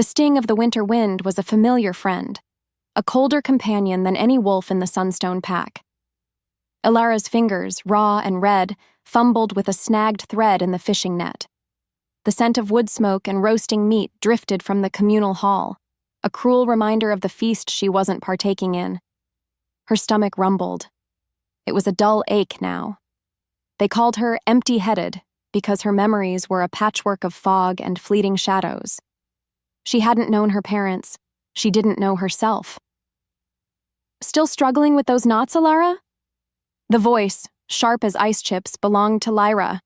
The sting of the winter wind was a familiar friend, a colder companion than any wolf in the Sunstone pack. Elara's fingers, raw and red, fumbled with a snagged thread in the fishing net. The scent of wood smoke and roasting meat drifted from the communal hall, a cruel reminder of the feast she wasn't partaking in. Her stomach rumbled. It was a dull ache now. They called her empty-headed because her memories were a patchwork of fog and fleeting shadows. She hadn't known her parents. She didn't know herself. "Still struggling with those knots, Elara?" The voice, sharp as ice chips, belonged to Lyra.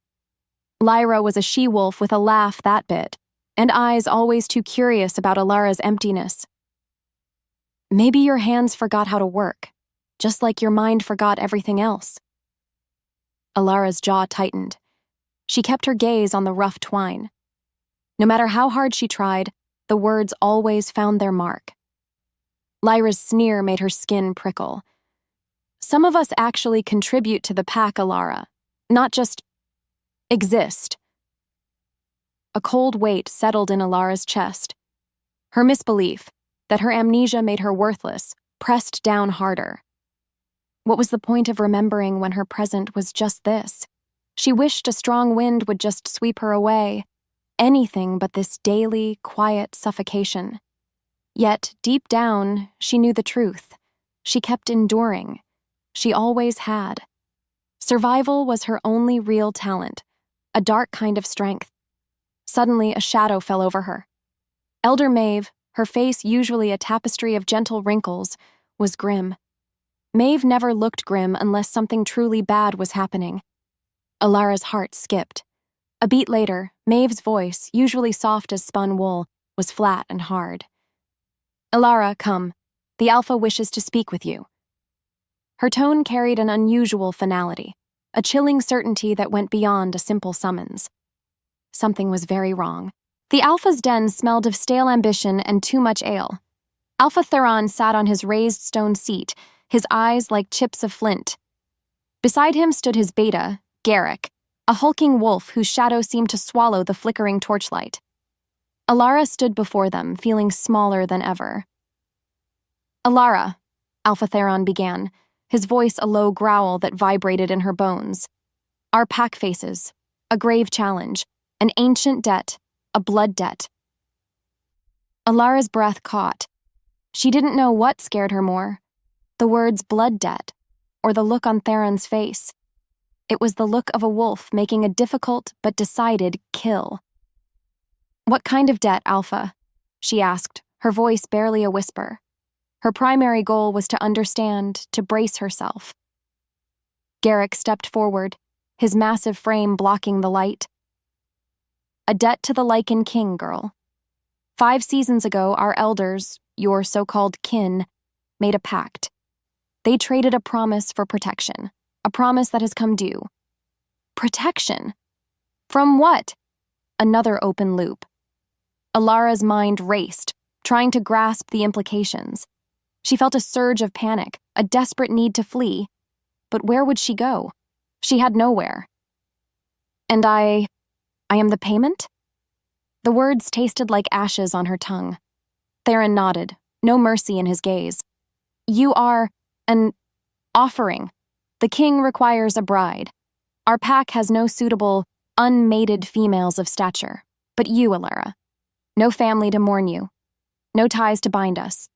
Lyra was a she-wolf with a laugh that bit, and eyes always too curious about Elara's emptiness. "Maybe your hands forgot how to work, just like your mind forgot everything else." Elara's jaw tightened. She kept her gaze on the rough twine. No matter how hard she tried, the words always found their mark. Lyra's sneer made her skin prickle. "Some of us actually contribute to the pack, Elara, not just exist." A cold weight settled in Elara's chest. Her misbelief, that her amnesia made her worthless, pressed down harder. What was the point of remembering when her present was just this? She wished a strong wind would just sweep her away. Anything but this daily, quiet suffocation. Yet, deep down, she knew the truth. She kept enduring. She always had. Survival was her only real talent, a dark kind of strength. Suddenly, a shadow fell over her. Elder Maeve, her face usually a tapestry of gentle wrinkles, was grim. Maeve never looked grim unless something truly bad was happening. Elara's heart skipped. A beat later, Maeve's voice, usually soft as spun wool, was flat and hard. "Elara, come. The Alpha wishes to speak with you." Her tone carried an unusual finality, a chilling certainty that went beyond a simple summons. Something was very wrong. The Alpha's den smelled of stale ambition and too much ale. Alpha Theron sat on his raised stone seat, his eyes like chips of flint. Beside him stood his beta, Garrick, a hulking wolf whose shadow seemed to swallow the flickering torchlight. Elara stood before them, feeling smaller than ever. "Elara," Alpha Theron began, his voice a low growl that vibrated in her bones. "Our pack faces, a grave challenge, an ancient debt, a blood debt." Elara's breath caught. She didn't know what scared her more, the words blood debt, or the look on Theron's face. It was the look of a wolf making a difficult but decided kill. "What kind of debt, Alpha?" she asked, her voice barely a whisper. Her primary goal was to understand, to brace herself. Garrick stepped forward, his massive frame blocking the light. "A debt to the Lycan King, girl. 5 seasons ago, our elders, your so-called kin, made a pact. They traded a promise for protection, a promise that has come due." Protection? From what? Another open loop. Elara's mind raced, trying to grasp the implications. She felt a surge of panic, a desperate need to flee. But where would she go? She had nowhere. "And I am the payment?" The words tasted like ashes on her tongue. Theron nodded, no mercy in his gaze. "You are an offering. The king requires a bride. Our pack has no suitable, unmated females of stature. But you, Elara. No family to mourn you. No ties to bind us.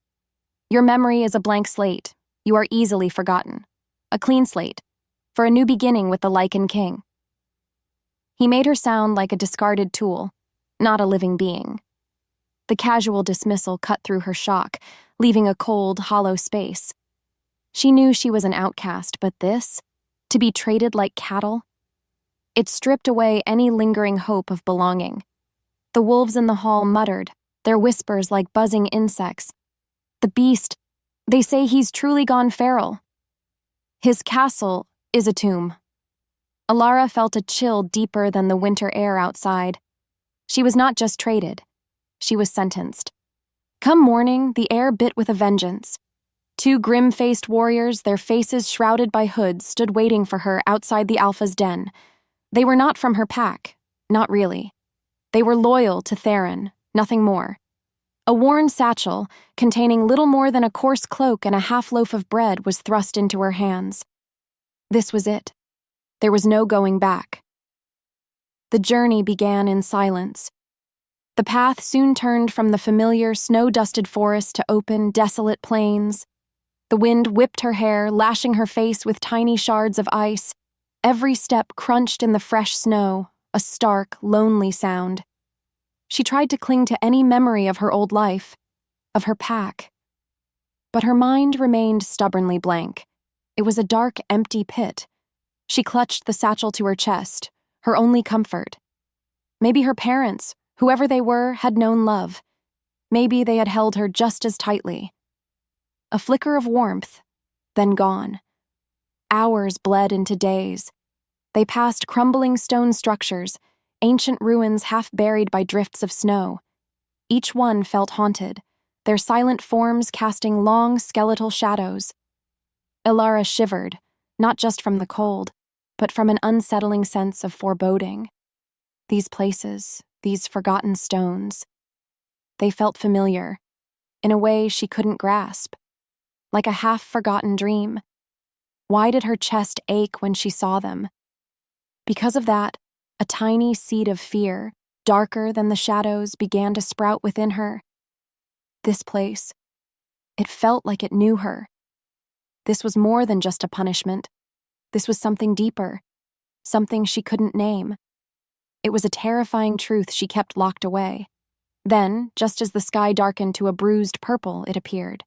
Your memory is a blank slate. You are easily forgotten. A clean slate, for a new beginning with the Lycan King." He made her sound like a discarded tool, not a living being. The casual dismissal cut through her shock, leaving a cold, hollow space. She knew she was an outcast, but this, to be traded like cattle, it stripped away any lingering hope of belonging. The wolves in the hall muttered, their whispers like buzzing insects. "The beast, they say he's truly gone feral." "His castle is a tomb." Elara felt a chill deeper than the winter air outside. She was not just traded. She was sentenced. Come morning, the air bit with a vengeance. 2 grim-faced warriors, their faces shrouded by hoods, stood waiting for her outside the Alpha's den. They were not from her pack, not really. They were loyal to Theron, nothing more. A worn satchel, containing little more than a coarse cloak and a half-loaf of bread, was thrust into her hands. This was it. There was no going back. The journey began in silence. The path soon turned from the familiar, snow-dusted forest to open, desolate plains. The wind whipped her hair, lashing her face with tiny shards of ice. Every step crunched in the fresh snow, a stark, lonely sound. She tried to cling to any memory of her old life, of her pack. But her mind remained stubbornly blank. It was a dark, empty pit. She clutched the satchel to her chest, her only comfort. Maybe her parents, whoever they were, had known love. Maybe they had held her just as tightly. A flicker of warmth, then gone. Hours bled into days. They passed crumbling stone structures, ancient ruins half buried by drifts of snow. Each one felt haunted, their silent forms casting long skeletal shadows. Elara shivered, not just from the cold, but from an unsettling sense of foreboding. These places, these forgotten stones. They felt familiar, in a way she couldn't grasp, like a half-forgotten dream. Why did her chest ache when she saw them? Because of that, a tiny seed of fear, darker than the shadows, began to sprout within her. This place, it felt like it knew her. This was more than just a punishment. This was something deeper, something she couldn't name. It was a terrifying truth she kept locked away. Then, just as the sky darkened to a bruised purple, it appeared.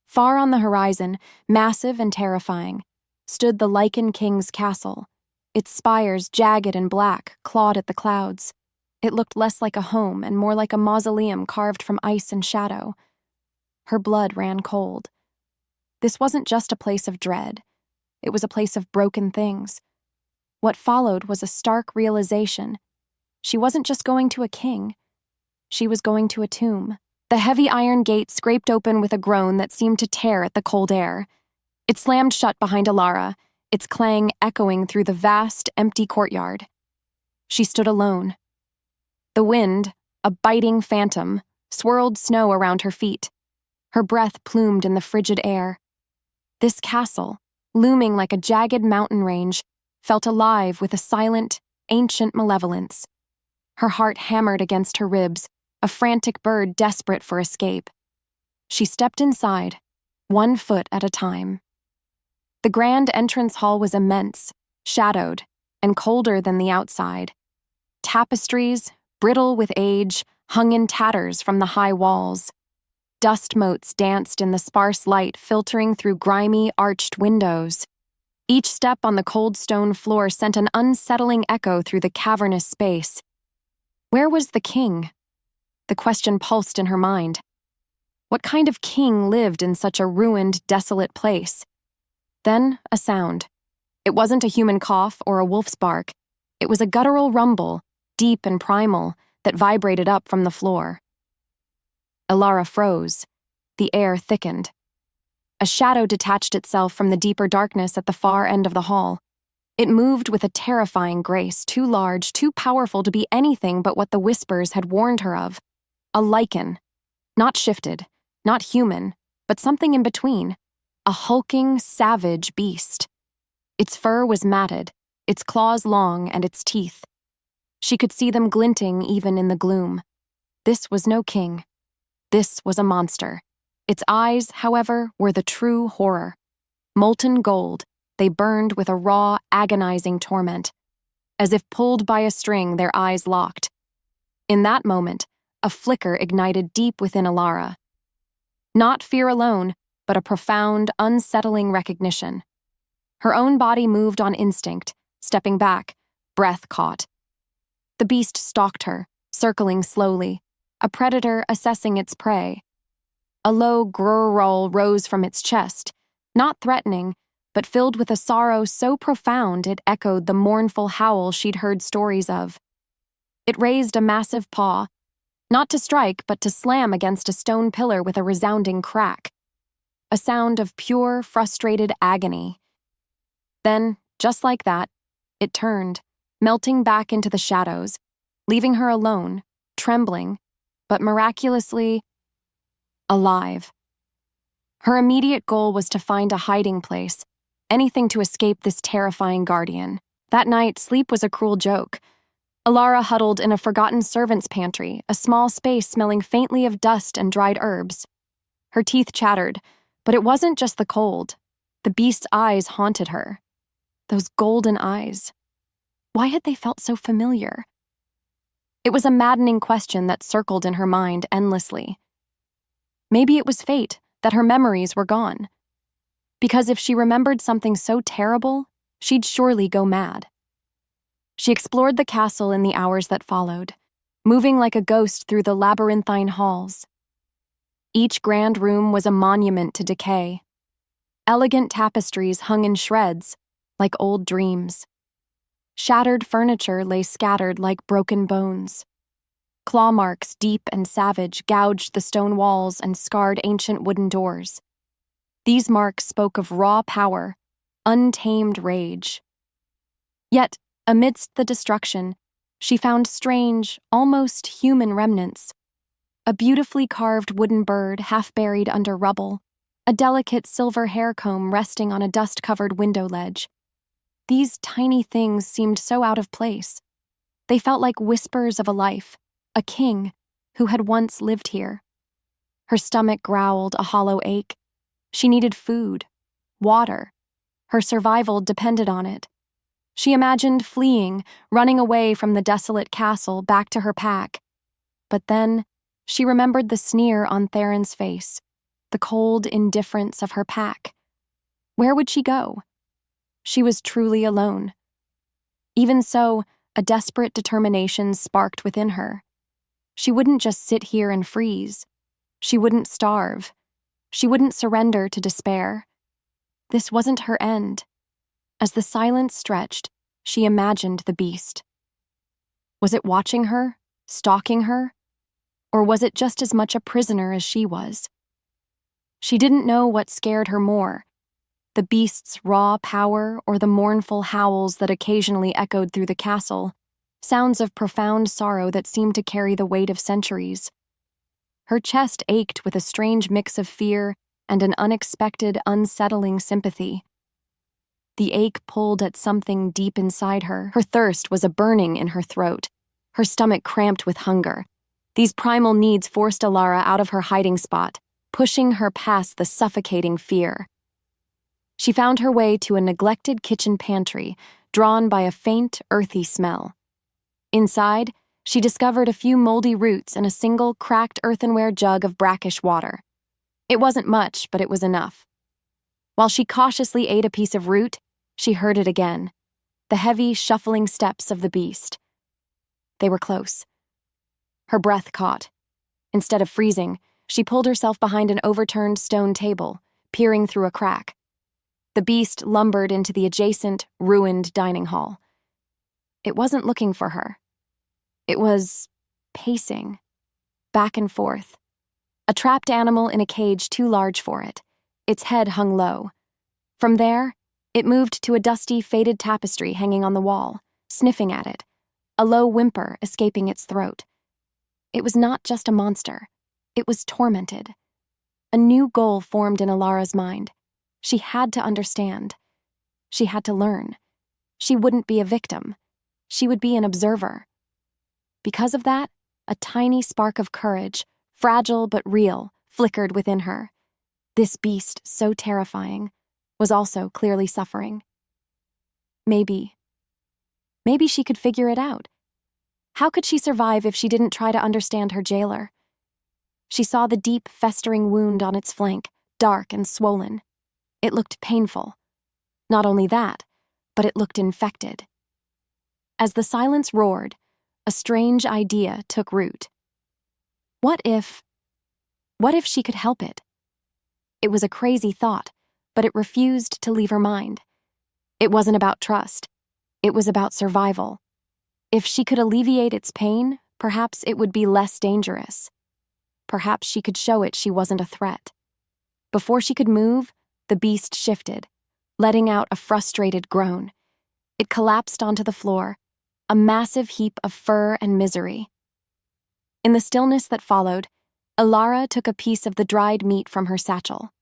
Far on the horizon, massive and terrifying, stood the Lycan King's castle. Its spires, jagged and black, clawed at the clouds. It looked less like a home and more like a mausoleum carved from ice and shadow. Her blood ran cold. This wasn't just a place of dread. It was a place of broken things. What followed was a stark realization. She wasn't just going to a king. She was going to a tomb. The heavy iron gate scraped open with a groan that seemed to tear at the cold air. It slammed shut behind Elara, its clang echoing through the vast, empty courtyard. She stood alone. The wind, a biting phantom, swirled snow around her feet. Her breath plumed in the frigid air. This castle, looming like a jagged mountain range, felt alive with a silent, ancient malevolence. Her heart hammered against her ribs, a frantic bird desperate for escape. She stepped inside, 1 foot at a time. The grand entrance hall was immense, shadowed, and colder than the outside. Tapestries, brittle with age, hung in tatters from the high walls. Dust motes danced in the sparse light filtering through grimy, arched windows. Each step on the cold stone floor sent an unsettling echo through the cavernous space. Where was the king? The question pulsed in her mind. What kind of king lived in such a ruined, desolate place? Then, a sound. It wasn't a human cough or a wolf's bark. It was a guttural rumble, deep and primal, that vibrated up from the floor. Elara froze. The air thickened. A shadow detached itself from the deeper darkness at the far end of the hall. It moved with a terrifying grace, too large, too powerful to be anything but what the whispers had warned her of. A Lycan. Not shifted, not human, but something in between. A hulking, savage beast. Its fur was matted, its claws long, and its teeth. She could see them glinting even in the gloom. This was no king. This was a monster. Its eyes, however, were the true horror. Molten gold, they burned with a raw, agonizing torment. As if pulled by a string, their eyes locked. In that moment, a flicker ignited deep within Elara. Not fear alone, but a profound, unsettling recognition. Her own body moved on instinct, stepping back, breath caught. The beast stalked her, circling slowly, a predator assessing its prey. A low grrr rose from its chest, not threatening, but filled with a sorrow so profound it echoed the mournful howl she'd heard stories of. It raised a massive paw, not to strike but to slam against a stone pillar with a resounding crack. A sound of pure, frustrated agony. Then, just like that, it turned, melting back into the shadows, leaving her alone, trembling, but miraculously alive. Her immediate goal was to find a hiding place, anything to escape this terrifying guardian. That night, sleep was a cruel joke. Elara huddled in a forgotten servant's pantry, a small space smelling faintly of dust and dried herbs. Her teeth chattered, but it wasn't just the cold. The beast's eyes haunted her. Those golden eyes. Why had they felt so familiar? It was a maddening question that circled in her mind endlessly. Maybe it was fate that her memories were gone. Because if she remembered something so terrible, she'd surely go mad. She explored the castle in the hours that followed, moving like a ghost through the labyrinthine halls. Each grand room was a monument to decay. Elegant tapestries hung in shreds, like old dreams. Shattered furniture lay scattered like broken bones. Claw marks, deep and savage, gouged the stone walls and scarred ancient wooden doors. These marks spoke of raw power, untamed rage. Yet, amidst the destruction, she found strange, almost human remnants. A beautifully carved wooden bird half buried under rubble, a delicate silver hair comb resting on a dust-covered window ledge. These tiny things seemed so out of place. They felt like whispers of a life, a king who had once lived here. Her stomach growled a hollow ache. She needed food, water. Her survival depended on it. She imagined fleeing, running away from the desolate castle back to her pack. But then, she remembered the sneer on Theron's face, the cold indifference of her pack. Where would she go? She was truly alone. Even so, a desperate determination sparked within her. She wouldn't just sit here and freeze. She wouldn't starve. She wouldn't surrender to despair. This wasn't her end. As the silence stretched, she imagined the beast. Was it watching her, stalking her? Or was it just as much a prisoner as she was? She didn't know what scared her more, the beast's raw power or the mournful howls that occasionally echoed through the castle, sounds of profound sorrow that seemed to carry the weight of centuries. Her chest ached with a strange mix of fear and an unexpected, unsettling sympathy. The ache pulled at something deep inside her. Her thirst was a burning in her throat, her stomach cramped with hunger. These primal needs forced Elara out of her hiding spot, pushing her past the suffocating fear. She found her way to a neglected kitchen pantry, drawn by a faint, earthy smell. Inside, she discovered a few moldy roots and a single cracked earthenware jug of brackish water. It wasn't much, but it was enough. While she cautiously ate a piece of root, she heard it again, the heavy, shuffling steps of the beast. They were close. Her breath caught. Instead of freezing, she pulled herself behind an overturned stone table, peering through a crack. The beast lumbered into the adjacent, ruined dining hall. It wasn't looking for her. It was pacing, back and forth. A trapped animal in a cage too large for it. Its head hung low. From there, it moved to a dusty, faded tapestry hanging on the wall, sniffing at it, a low whimper escaping its throat. It was not just a monster. It was tormented. A new goal formed in Elara's mind. She had to understand. She had to learn. She wouldn't be a victim. She would be an observer. Because of that, a tiny spark of courage, fragile but real, flickered within her. This beast, so terrifying, was also clearly suffering. Maybe she could figure it out. How could she survive if she didn't try to understand her jailer? She saw the deep, festering wound on its flank, dark and swollen. It looked painful. Not only that, but it looked infected. As the silence roared, a strange idea took root. What if she could help it? It was a crazy thought, but it refused to leave her mind. It wasn't about trust. It was about survival. If she could alleviate its pain, perhaps it would be less dangerous. Perhaps she could show it she wasn't a threat. Before she could move, the beast shifted, letting out a frustrated groan. It collapsed onto the floor, a massive heap of fur and misery. In the stillness that followed, Elara took a piece of the dried meat from her satchel.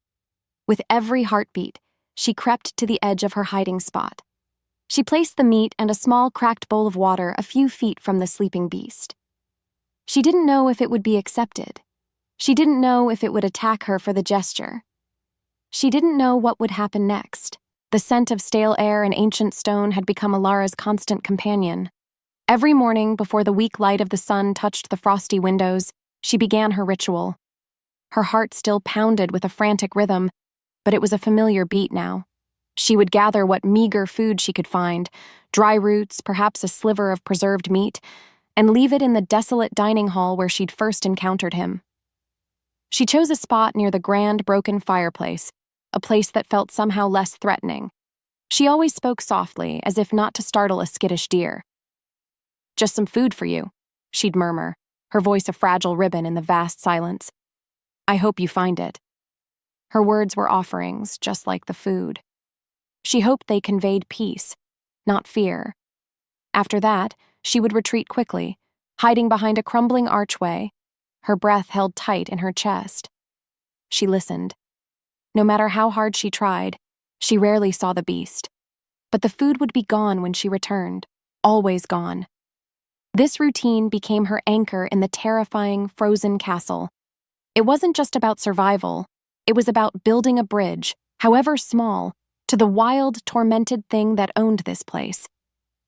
With every heartbeat, she crept to the edge of her hiding spot. She placed the meat and a small cracked bowl of water a few feet from the sleeping beast. She didn't know if it would be accepted. She didn't know if it would attack her for the gesture. She didn't know what would happen next. The scent of stale air and ancient stone had become Elara's constant companion. Every morning, before the weak light of the sun touched the frosty windows, she began her ritual. Her heart still pounded with a frantic rhythm, but it was a familiar beat now. She would gather what meager food she could find, dry roots, perhaps a sliver of preserved meat, and leave it in the desolate dining hall where she'd first encountered him. She chose a spot near the grand broken fireplace, a place that felt somehow less threatening. She always spoke softly, as if not to startle a skittish deer. "Just some food for you," she'd murmur, her voice a fragile ribbon in the vast silence. "I hope you find it." Her words were offerings, just like the food. She hoped they conveyed peace, not fear. After that, she would retreat quickly, hiding behind a crumbling archway, her breath held tight in her chest. She listened. No matter how hard she tried, she rarely saw the beast. But the food would be gone when she returned, always gone. This routine became her anchor in the terrifying, frozen castle. It wasn't just about survival. It was about building a bridge, however small, to the wild, tormented thing that owned this place.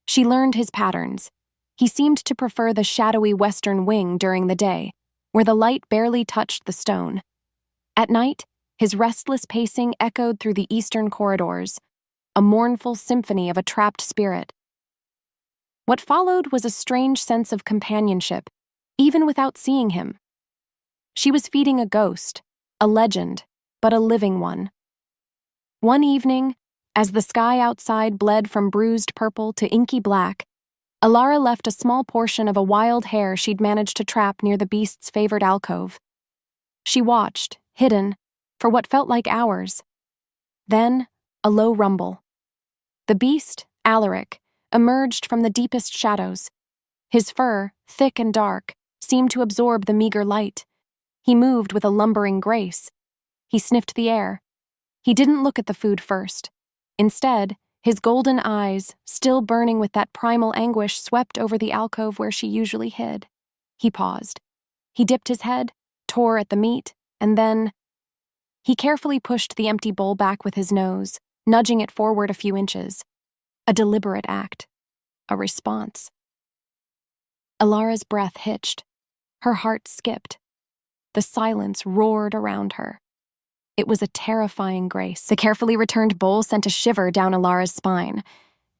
She learned his patterns. He seemed to prefer the shadowy western wing during the day, where the light barely touched the stone. At night, his restless pacing echoed through the eastern corridors, a mournful symphony of a trapped spirit. What followed was a strange sense of companionship, even without seeing him. She was feeding a ghost, a legend, but a living one. One evening, as the sky outside bled from bruised purple to inky black, Elara left a small portion of a wild hare she'd managed to trap near the beast's favored alcove. She watched, hidden, for what felt like hours. Then, a low rumble. The beast, Alaric, emerged from the deepest shadows. His fur, thick and dark, seemed to absorb the meager light. He moved with a lumbering grace. He sniffed the air. He didn't look at the food first. Instead, his golden eyes, still burning with that primal anguish, swept over the alcove where she usually hid. He paused. He dipped his head, tore at the meat, and then... He carefully pushed the empty bowl back with his nose, nudging it forward a few inches. A deliberate act. A response. Elara's breath hitched. Her heart skipped. The silence roared around her. It was a terrifying grace. The carefully returned bowl sent a shiver down Elara's spine.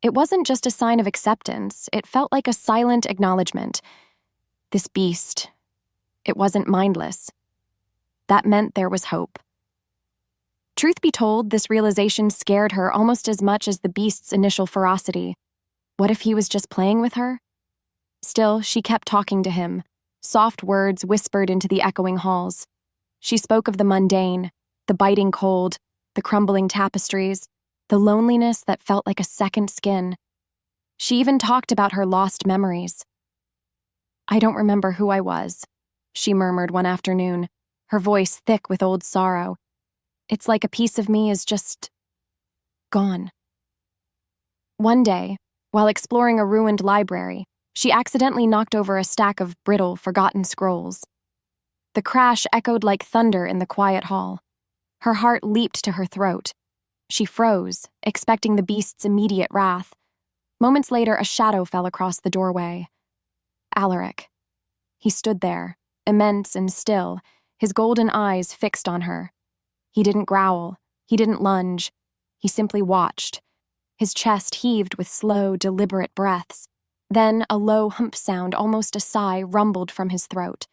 It wasn't just a sign of acceptance, it felt like a silent acknowledgement. This beast, it wasn't mindless. That meant there was hope. Truth be told, this realization scared her almost as much as the beast's initial ferocity. What if he was just playing with her? Still, she kept talking to him, soft words whispered into the echoing halls. She spoke of the mundane, the biting cold, the crumbling tapestries, the loneliness that felt like a second skin. She even talked about her lost memories. "I don't remember who I was," she murmured one afternoon, her voice thick with old sorrow. "It's like a piece of me is just... gone." One day, while exploring a ruined library, she accidentally knocked over a stack of brittle, forgotten scrolls. The crash echoed like thunder in the quiet hall. Her heart leaped to her throat. She froze, expecting the beast's immediate wrath. Moments later, a shadow fell across the doorway. Alaric. He stood there, immense and still, his golden eyes fixed on her. He didn't growl. He didn't lunge. He simply watched. His chest heaved with slow, deliberate breaths. Then a low hump sound, almost a sigh, rumbled from his throat.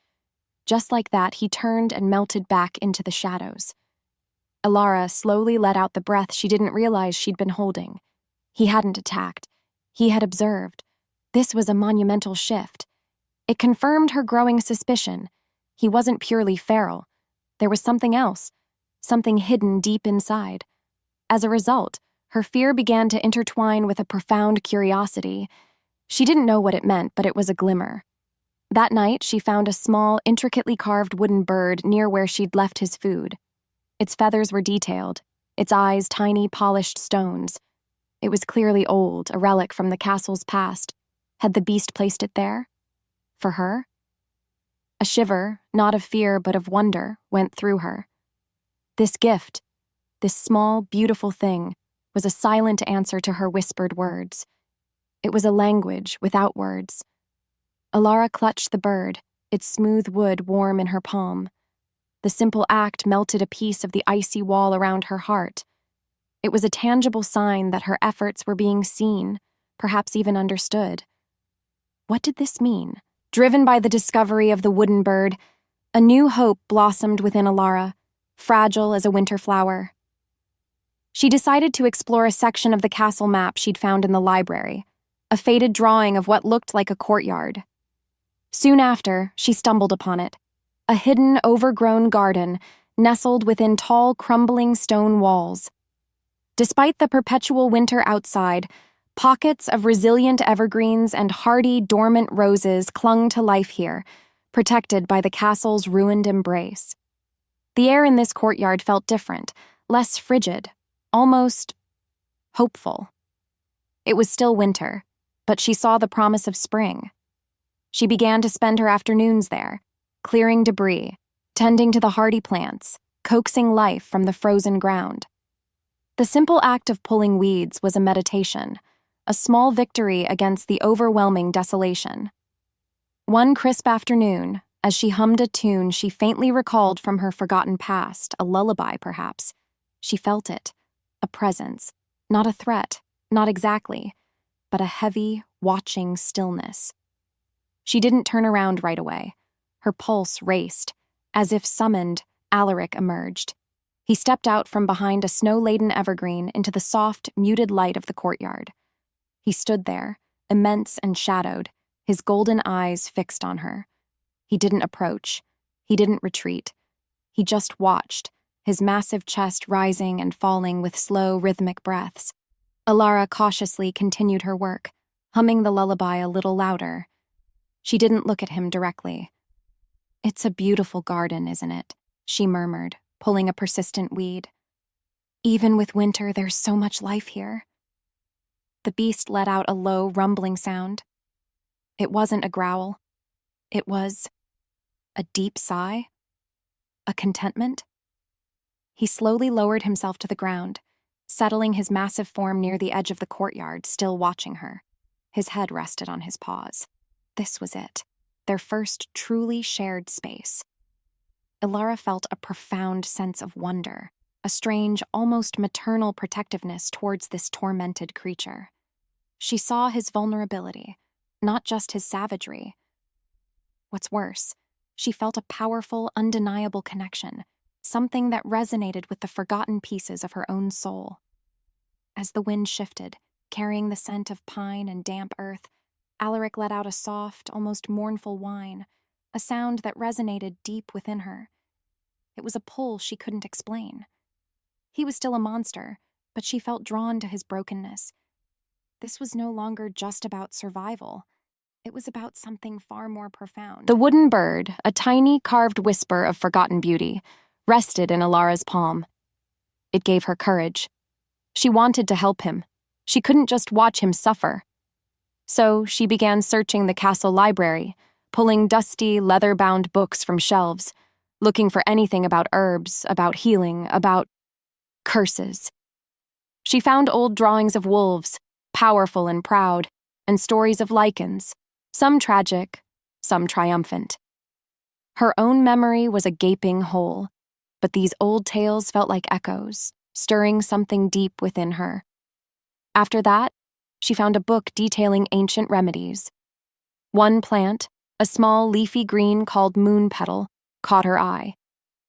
Just like that, he turned and melted back into the shadows. Elara slowly let out the breath she didn't realize she'd been holding. He hadn't attacked. He had observed. This was a monumental shift. It confirmed her growing suspicion. He wasn't purely feral. There was something else, something hidden deep inside. As a result, her fear began to intertwine with a profound curiosity. She didn't know what it meant, but it was a glimmer. That night, she found a small, intricately carved wooden bird near where she'd left his food. Its feathers were detailed, its eyes tiny, polished stones. It was clearly old, a relic from the castle's past. Had the beast placed it there? For her? A shiver, not of fear but of wonder, went through her. This gift, this small, beautiful thing, was a silent answer to her whispered words. It was a language without words. Elara clutched the bird, its smooth wood warm in her palm. The simple act melted a piece of the icy wall around her heart. It was a tangible sign that her efforts were being seen, perhaps even understood. What did this mean? Driven by the discovery of the wooden bird, a new hope blossomed within Elara, fragile as a winter flower. She decided to explore a section of the castle map she'd found in the library, a faded drawing of what looked like a courtyard. Soon after, she stumbled upon it, a hidden, overgrown garden nestled within tall, crumbling stone walls. Despite the perpetual winter outside, pockets of resilient evergreens and hardy, dormant roses clung to life here, protected by the castle's ruined embrace. The air in this courtyard felt different, less frigid, almost hopeful. It was still winter, but she saw the promise of spring. She began to spend her afternoons there, clearing debris, tending to the hardy plants, coaxing life from the frozen ground. The simple act of pulling weeds was a meditation, a small victory against the overwhelming desolation. One crisp afternoon, as she hummed a tune she faintly recalled from her forgotten past, a lullaby perhaps, she felt it, a presence, not a threat, not exactly, but a heavy, watching stillness. She didn't turn around right away. Her pulse raced. As if summoned, Alaric emerged. He stepped out from behind a snow-laden evergreen into the soft, muted light of the courtyard. He stood there, immense and shadowed, his golden eyes fixed on her. He didn't approach. He didn't retreat. He just watched, his massive chest rising and falling with slow, rhythmic breaths. Elara cautiously continued her work, humming the lullaby a little louder. She didn't look at him directly. "It's a beautiful garden, isn't it?" she murmured, pulling a persistent weed. "Even with winter, there's so much life here." The beast let out a low, rumbling sound. It wasn't a growl. It was a deep sigh, a contentment. He slowly lowered himself to the ground, settling his massive form near the edge of the courtyard, still watching her. His head rested on his paws. This was it, their first truly shared space. Elara felt a profound sense of wonder, a strange, almost maternal protectiveness towards this tormented creature. She saw his vulnerability, not just his savagery. What's worse, she felt a powerful, undeniable connection, something that resonated with the forgotten pieces of her own soul. As the wind shifted, carrying the scent of pine and damp earth, Alaric let out a soft, almost mournful whine, a sound that resonated deep within her. It was a pull she couldn't explain. He was still a monster, but she felt drawn to his brokenness. This was no longer just about survival. It was about something far more profound. The wooden bird, a tiny, carved whisper of forgotten beauty, rested in Elara's palm. It gave her courage. She wanted to help him. She couldn't just watch him suffer. So she began searching the castle library, pulling dusty, leather-bound books from shelves, looking for anything about herbs, about healing, about curses. She found old drawings of wolves, powerful and proud, and stories of Lycans, some tragic, some triumphant. Her own memory was a gaping hole, but these old tales felt like echoes, stirring something deep within her. After that, she found a book detailing ancient remedies. One plant, a small leafy green called moon petal, caught her eye.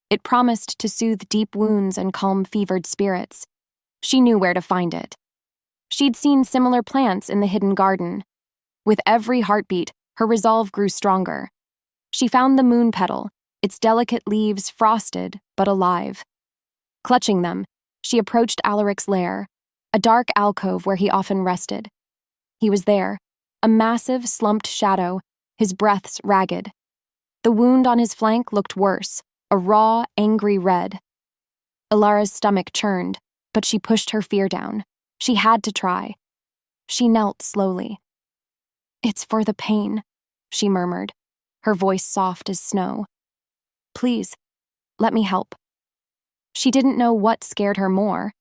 It promised to soothe deep wounds and calm fevered spirits. She knew where to find it. She'd seen similar plants in the hidden garden. With every heartbeat, her resolve grew stronger. She found the moon petal, its delicate leaves frosted but alive. Clutching them, she approached Alaric's lair, a dark alcove where he often rested. He was there, a massive, slumped shadow, his breaths ragged. The wound on his flank looked worse, a raw, angry red. Elara's stomach churned, but she pushed her fear down. She had to try. She knelt slowly. "It's for the pain," she murmured, her voice soft as snow. "Please, let me help." She didn't know what scared her more,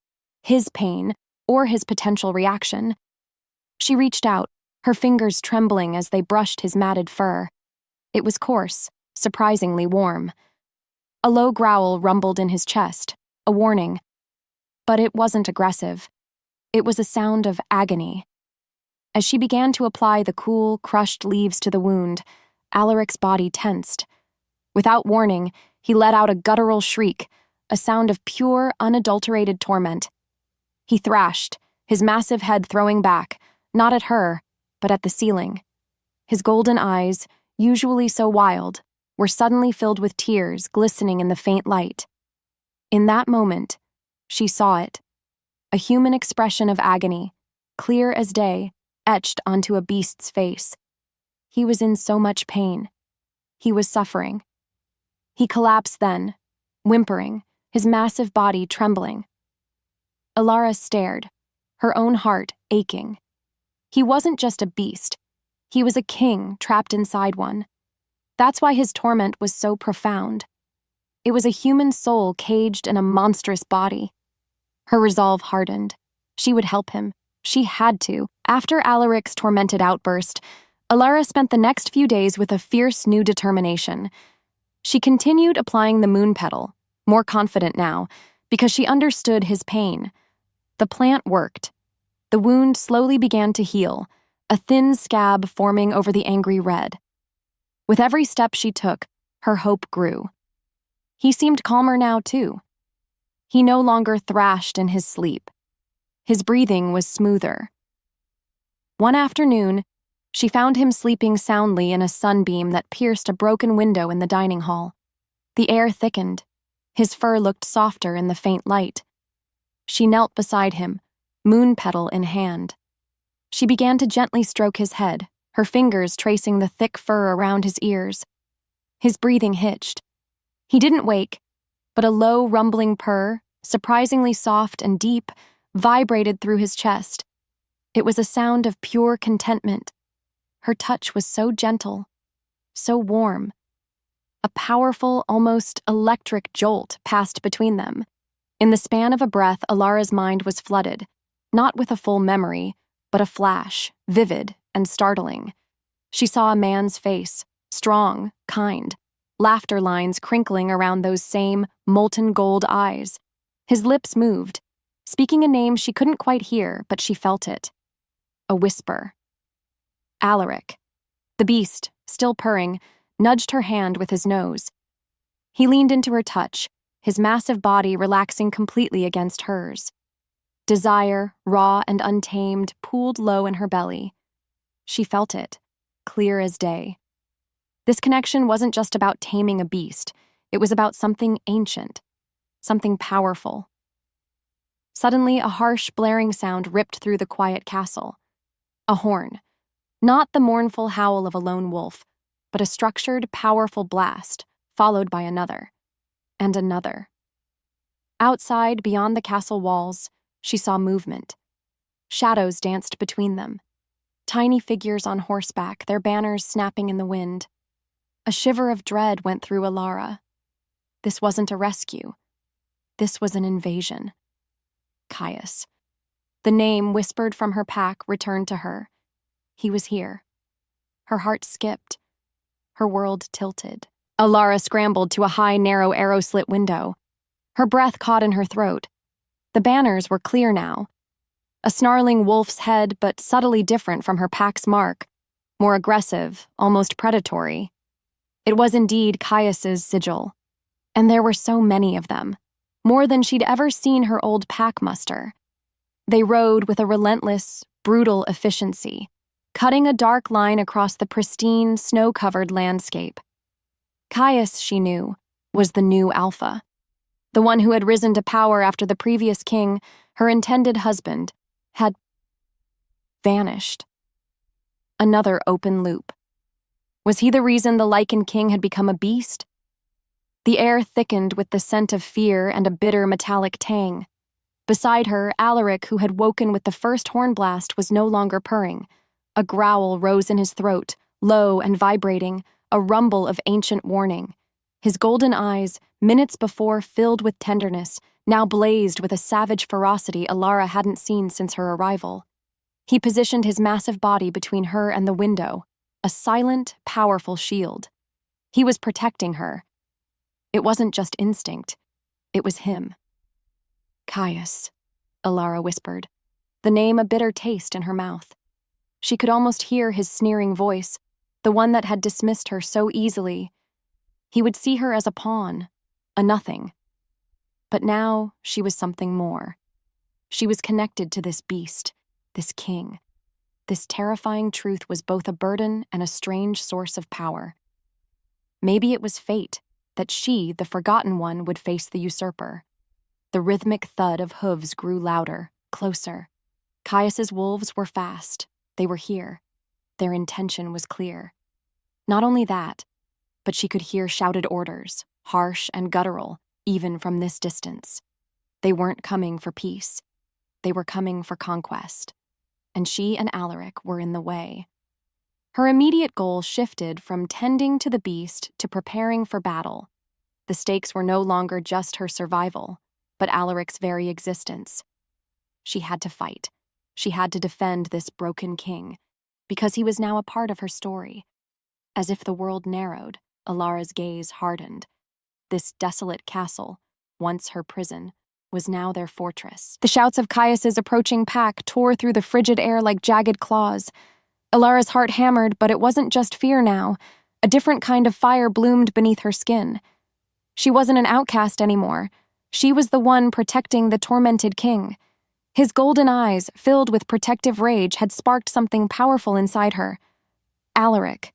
his pain or his potential reaction. She reached out, her fingers trembling as they brushed his matted fur. It was coarse, surprisingly warm. A low growl rumbled in his chest, a warning. But it wasn't aggressive. It was a sound of agony. As she began to apply the cool, crushed leaves to the wound, Alaric's body tensed. Without warning, he let out a guttural shriek, a sound of pure, unadulterated torment. He thrashed, his massive head throwing back, not at her, but at the ceiling. His golden eyes, usually so wild, were suddenly filled with tears glistening in the faint light. In that moment, she saw it. A human expression of agony, clear as day, etched onto a beast's face. He was in so much pain. He was suffering. He collapsed then, whimpering, his massive body trembling. Elara stared, her own heart aching. He wasn't just a beast. He was a king trapped inside one. That's why his torment was so profound. It was a human soul caged in a monstrous body. Her resolve hardened. She would help him. She had to. After Alaric's tormented outburst, Elara spent the next few days with a fierce new determination. She continued applying the moon petal, more confident now, because she understood his pain. The plant worked. The wound slowly began to heal, a thin scab forming over the angry red. With every step she took, her hope grew. He seemed calmer now, too. He no longer thrashed in his sleep. His breathing was smoother. One afternoon, she found him sleeping soundly in a sunbeam that pierced a broken window in the dining hall. The air thickened. His fur looked softer in the faint light. She knelt beside him, moon petal in hand. She began to gently stroke his head, her fingers tracing the thick fur around his ears. His breathing hitched. He didn't wake, but a low, rumbling purr, surprisingly soft and deep, vibrated through his chest. It was a sound of pure contentment. Her touch was so gentle, so warm. A powerful, almost electric jolt passed between them. In the span of a breath, Elara's mind was flooded, not with a full memory, but a flash, vivid and startling. She saw a man's face, strong, kind, laughter lines crinkling around those same molten gold eyes. His lips moved, speaking a name she couldn't quite hear, but she felt it. A whisper. Alaric. The beast, still purring, nudged her hand with his nose. He leaned into her touch, his massive body relaxing completely against hers. Desire, raw and untamed, pooled low in her belly. She felt it, clear as day. This connection wasn't just about taming a beast. It was about something ancient, something powerful. Suddenly, a harsh, blaring sound ripped through the quiet castle. A horn. Not the mournful howl of a lone wolf, but a structured, powerful blast, followed by another. And another. Outside, beyond the castle walls, she saw movement. Shadows danced between them. Tiny figures on horseback, their banners snapping in the wind. A shiver of dread went through Elara. This wasn't a rescue. This was an invasion. Caius. The name whispered from her pack returned to her. He was here. Her heart skipped. Her world tilted. Elara scrambled to a high, narrow, arrow-slit window. Her breath caught in her throat. The banners were clear now. A snarling wolf's head, but subtly different from her pack's mark. More aggressive, almost predatory. It was indeed Caius's sigil. And there were so many of them. More than she'd ever seen her old pack muster. They rode with a relentless, brutal efficiency, cutting a dark line across the pristine, snow-covered landscape. Caius, she knew, was the new Alpha. The one who had risen to power after the previous king, her intended husband, had vanished. Another open loop. Was he the reason the Lycan King had become a beast? The air thickened with the scent of fear and a bitter metallic tang. Beside her, Alaric, who had woken with the first horn blast, was no longer purring. A growl rose in his throat, low and vibrating, a rumble of ancient warning. His golden eyes, minutes before filled with tenderness, now blazed with a savage ferocity Elara hadn't seen since her arrival. He positioned his massive body between her and the window, a silent, powerful shield. He was protecting her. It wasn't just instinct. It was him. Caius, Elara whispered, the name a bitter taste in her mouth. She could almost hear his sneering voice, the one that had dismissed her so easily. He would see her as a pawn, a nothing. But now she was something more. She was connected to this beast, this king. This terrifying truth was both a burden and a strange source of power. Maybe it was fate that she, the forgotten one, would face the usurper. The rhythmic thud of hooves grew louder, closer. Caius's wolves were fast. They were here. Their intention was clear. Not only that, but she could hear shouted orders, harsh and guttural, even from this distance. They weren't coming for peace. They were coming for conquest. And she and Alaric were in the way. Her immediate goal shifted from tending to the beast to preparing for battle. The stakes were no longer just her survival, but Alaric's very existence. She had to fight. She had to defend this broken king, because he was now a part of her story. As if the world narrowed, Elara's gaze hardened. This desolate castle, once her prison, was now their fortress. The shouts of Caius's approaching pack tore through the frigid air like jagged claws. Elara's heart hammered, but it wasn't just fear now. A different kind of fire bloomed beneath her skin. She wasn't an outcast anymore. She was the one protecting the tormented king. His golden eyes, filled with protective rage, had sparked something powerful inside her. Alaric.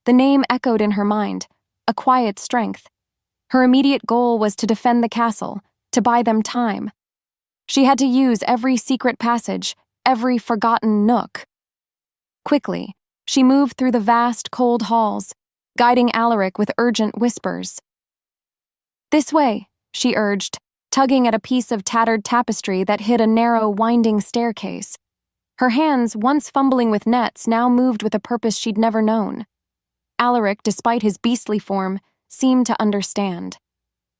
The name echoed in her mind, a quiet strength. Her immediate goal was to defend the castle, to buy them time. She had to use every secret passage, every forgotten nook. Quickly, she moved through the vast, cold halls, guiding Alaric with urgent whispers. "This way," she urged, tugging at a piece of tattered tapestry that hid a narrow, winding staircase. Her hands, once fumbling with nets, now moved with a purpose she'd never known. Alaric, despite his beastly form, seemed to understand.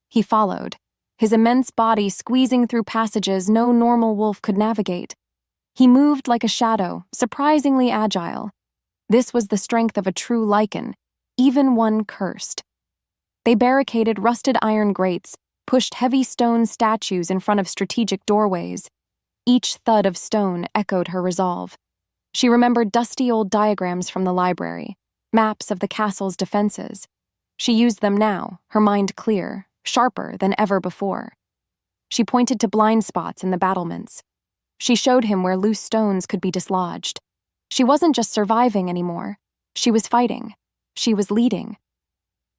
He followed, his immense body squeezing through passages no normal wolf could navigate. He moved like a shadow, surprisingly agile. This was the strength of a true Lycan, even one cursed. They barricaded rusted iron grates, pushed heavy stone statues in front of strategic doorways. Each thud of stone echoed her resolve. She remembered dusty old diagrams from the library, maps of the castle's defenses. She used them now, her mind clear, sharper than ever before. She pointed to blind spots in the battlements. She showed him where loose stones could be dislodged. She wasn't just surviving anymore. She was fighting. She was leading.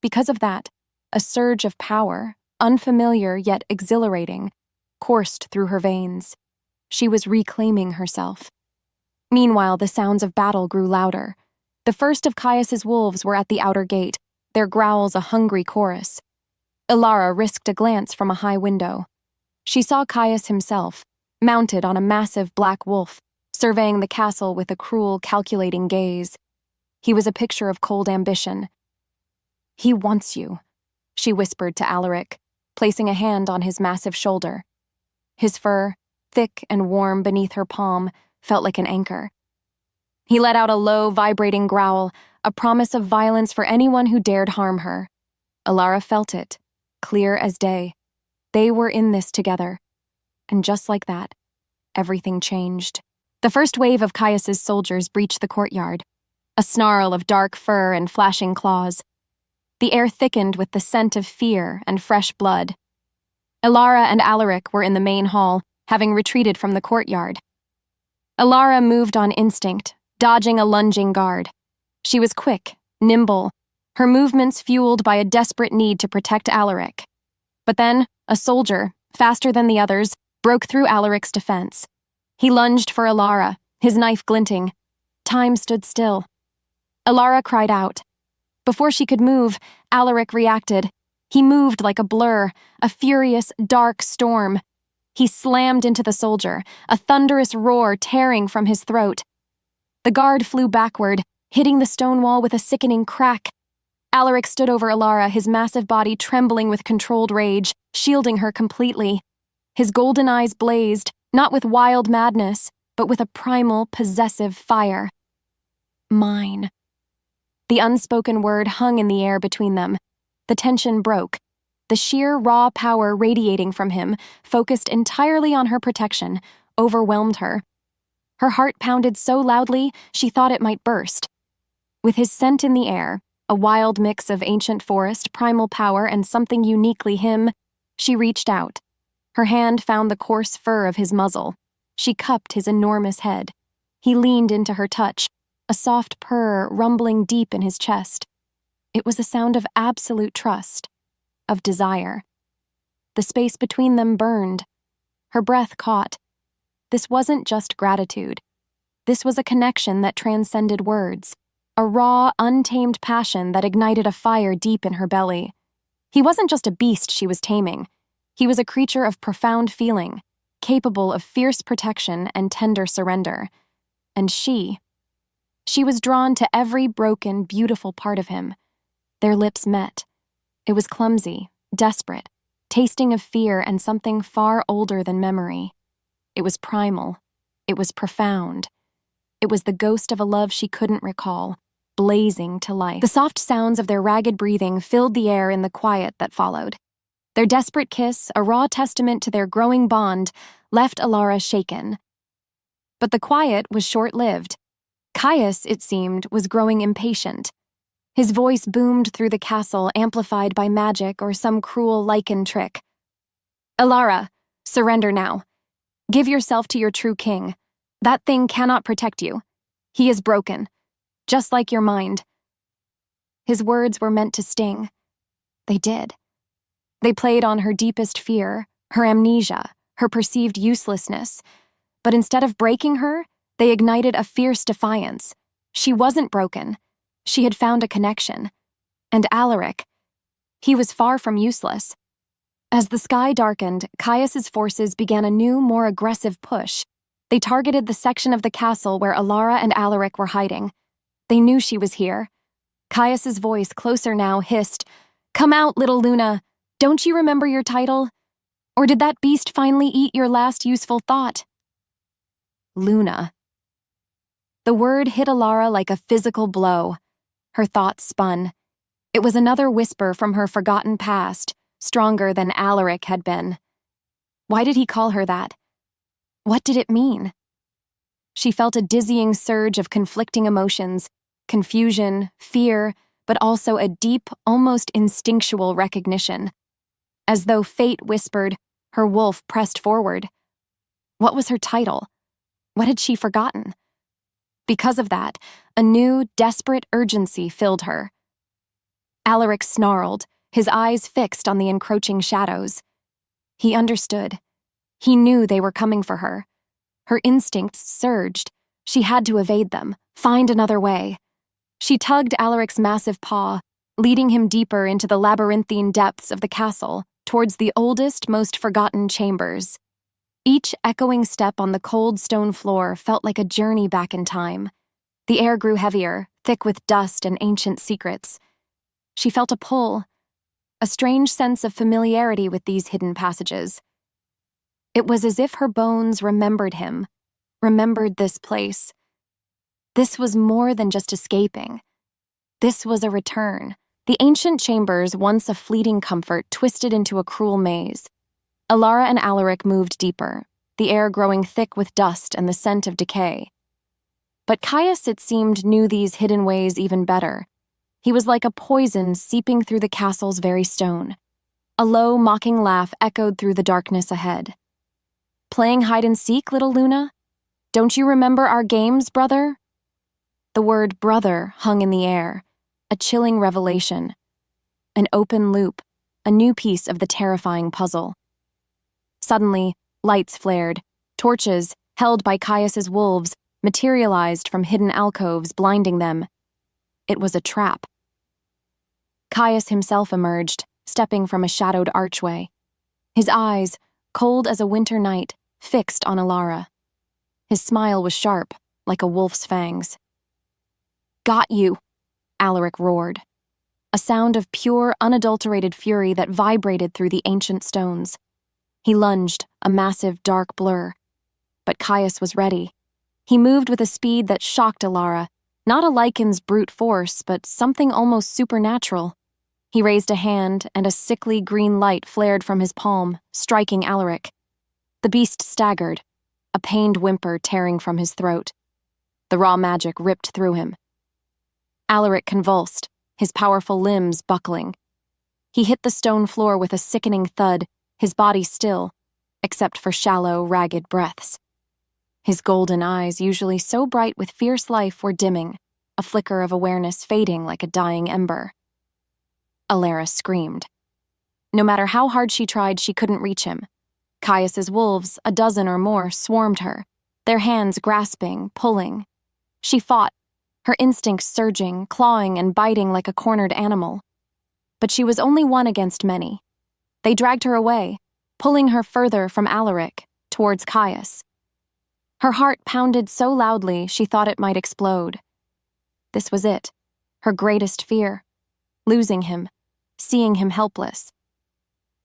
Because of that, a surge of power, unfamiliar yet exhilarating, coursed through her veins. She was reclaiming herself. Meanwhile, the sounds of battle grew louder. The first of Caius's wolves were at the outer gate, their growls a hungry chorus. Elara risked a glance from a high window. She saw Caius himself, mounted on a massive black wolf, surveying the castle with a cruel, calculating gaze. He was a picture of cold ambition. "He wants you," she whispered to Alaric, placing a hand on his massive shoulder. His fur, thick and warm beneath her palm, felt like an anchor. He let out a low, vibrating growl, a promise of violence for anyone who dared harm her. Elara felt it, clear as day. They were in this together. And just like that, everything changed. The first wave of Caius's soldiers breached the courtyard, a snarl of dark fur and flashing claws. The air thickened with the scent of fear and fresh blood. Elara and Alaric were in the main hall, having retreated from the courtyard. Elara moved on instinct, dodging a lunging guard. She was quick, nimble, her movements fueled by a desperate need to protect Alaric. But then, a soldier, faster than the others, broke through Alaric's defense. He lunged for Elara, his knife glinting. Time stood still. Elara cried out. Before she could move, Alaric reacted. He moved like a blur, a furious, dark storm. He slammed into the soldier, a thunderous roar tearing from his throat. The guard flew backward, hitting the stone wall with a sickening crack. Alaric stood over Elara, his massive body trembling with controlled rage, shielding her completely. His golden eyes blazed, not with wild madness, but with a primal, possessive fire. Mine. The unspoken word hung in the air between them. The tension broke. The sheer, raw power radiating from him, focused entirely on her protection, overwhelmed her. Her heart pounded so loudly she thought it might burst. With his scent in the air, a wild mix of ancient forest, primal power, and something uniquely him, she reached out. Her hand found the coarse fur of his muzzle. She cupped his enormous head. He leaned into her touch, a soft purr rumbling deep in his chest. It was a sound of absolute trust, of desire. The space between them burned. Her breath caught. This wasn't just gratitude. This was a connection that transcended words, a raw, untamed passion that ignited a fire deep in her belly. He wasn't just a beast she was taming. He was a creature of profound feeling, capable of fierce protection and tender surrender. And she was drawn to every broken, beautiful part of him. Their lips met. It was clumsy, desperate, tasting of fear and something far older than memory. It was primal. It was profound. It was the ghost of a love she couldn't recall, blazing to life. The soft sounds of their ragged breathing filled the air in the quiet that followed. Their desperate kiss, a raw testament to their growing bond, left Elara shaken. But the quiet was short-lived. Caius, it seemed, was growing impatient. His voice boomed through the castle, amplified by magic or some cruel Lycan trick. Elara, surrender now. Give yourself to your true king. That thing cannot protect you. He is broken, just like your mind. His words were meant to sting. They did. They played on her deepest fear, her amnesia, her perceived uselessness. But instead of breaking her, they ignited a fierce defiance. She wasn't broken. She had found a connection. And Alaric, he was far from useless. As the sky darkened, Caius's forces began a new, more aggressive push. They targeted the section of the castle where Elara and Alaric were hiding. They knew she was here. Caius's voice, closer now, hissed, "Come out, little Luna. Don't you remember your title? Or did that beast finally eat your last useful thought?" Luna. The word hit Elara like a physical blow. Her thoughts spun. It was another whisper from her forgotten past, stronger than Alaric had been. Why did he call her that? What did it mean? She felt a dizzying surge of conflicting emotions, confusion, fear, but also a deep, almost instinctual recognition. As though fate whispered, her wolf pressed forward. What was her title? What had she forgotten? Because of that, a new, desperate urgency filled her. Alaric snarled, his eyes fixed on the encroaching shadows. He understood. He knew they were coming for her. Her instincts surged. She had to evade them, find another way. She tugged Alaric's massive paw, leading him deeper into the labyrinthine depths of the castle, towards the oldest, most forgotten chambers. Each echoing step on the cold stone floor felt like a journey back in time. The air grew heavier, thick with dust and ancient secrets. She felt a pull, a strange sense of familiarity with these hidden passages. It was as if her bones remembered him, remembered this place. This was more than just escaping. This was a return. The ancient chambers, once a fleeting comfort, twisted into a cruel maze. Elara and Alaric moved deeper, the air growing thick with dust and the scent of decay. But Caius, it seemed, knew these hidden ways even better. He was like a poison seeping through the castle's very stone. A low, mocking laugh echoed through the darkness ahead. "Playing hide-and-seek, little Luna? Don't you remember our games, brother?" The word brother hung in the air, a chilling revelation. An open loop, a new piece of the terrifying puzzle. Suddenly, lights flared. Torches, held by Caius's wolves, materialized from hidden alcoves, blinding them. It was a trap. Caius himself emerged, stepping from a shadowed archway. His eyes, cold as a winter night, fixed on Elara. His smile was sharp, like a wolf's fangs. "Got you," Alaric roared. A sound of pure, unadulterated fury that vibrated through the ancient stones. He lunged, a massive, dark blur. But Caius was ready. He moved with a speed that shocked Elara, not a Lycan's brute force, but something almost supernatural. He raised a hand, and a sickly green light flared from his palm, striking Alaric. The beast staggered, a pained whimper tearing from his throat. The raw magic ripped through him. Alaric convulsed, his powerful limbs buckling. He hit the stone floor with a sickening thud, his body still, except for shallow, ragged breaths. His golden eyes, usually so bright with fierce life, were dimming, a flicker of awareness fading like a dying ember. Elara screamed. No matter how hard she tried, she couldn't reach him. Caius's wolves, a dozen or more, swarmed her, their hands grasping, pulling. She fought, her instincts surging, clawing and biting like a cornered animal. But she was only one against many. They dragged her away, pulling her further from Alaric, towards Caius. Her heart pounded so loudly she thought it might explode. This was it, her greatest fear, losing him, seeing him helpless.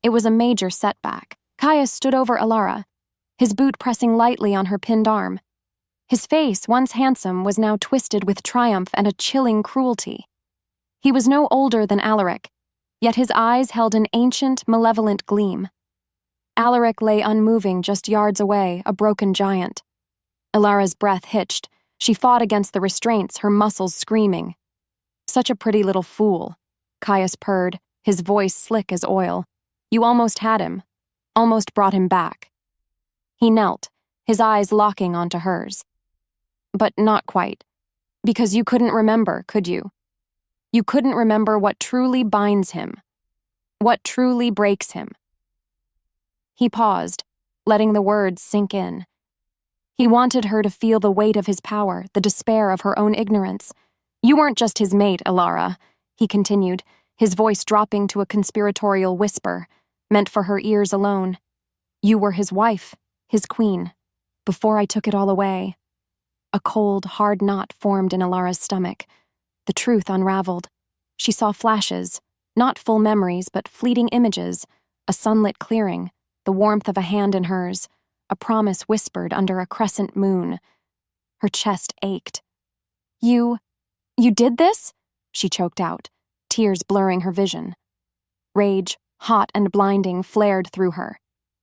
It was a major setback. Caius stood over Elara, his boot pressing lightly on her pinned arm. His face, once handsome, was now twisted with triumph and a chilling cruelty. He was no older than Alaric, yet his eyes held an ancient, malevolent gleam. Alaric lay unmoving just yards away, a broken giant. Elara's breath hitched. She fought against the restraints, her muscles screaming. "Such a pretty little fool," Caius purred, his voice slick as oil. "You almost had him. Almost brought him back." He knelt, his eyes locking onto hers. "But not quite. Because you couldn't remember, could you? You couldn't remember what truly binds him. What truly breaks him." He paused, letting the words sink in. He wanted her to feel the weight of his power, the despair of her own ignorance. "You weren't just his mate, Elara," he continued, his voice dropping to a conspiratorial whisper, meant for her ears alone. "You were his wife, his queen, before I took it all away." A cold, hard knot formed in Elara's stomach. The truth unraveled. She saw flashes, not full memories, but fleeting images, a sunlit clearing, the warmth of a hand in hers, a promise whispered under a crescent moon. Her chest ached. You did this?" she choked out, tears blurring her vision. Rage, hot and blinding, flared through her.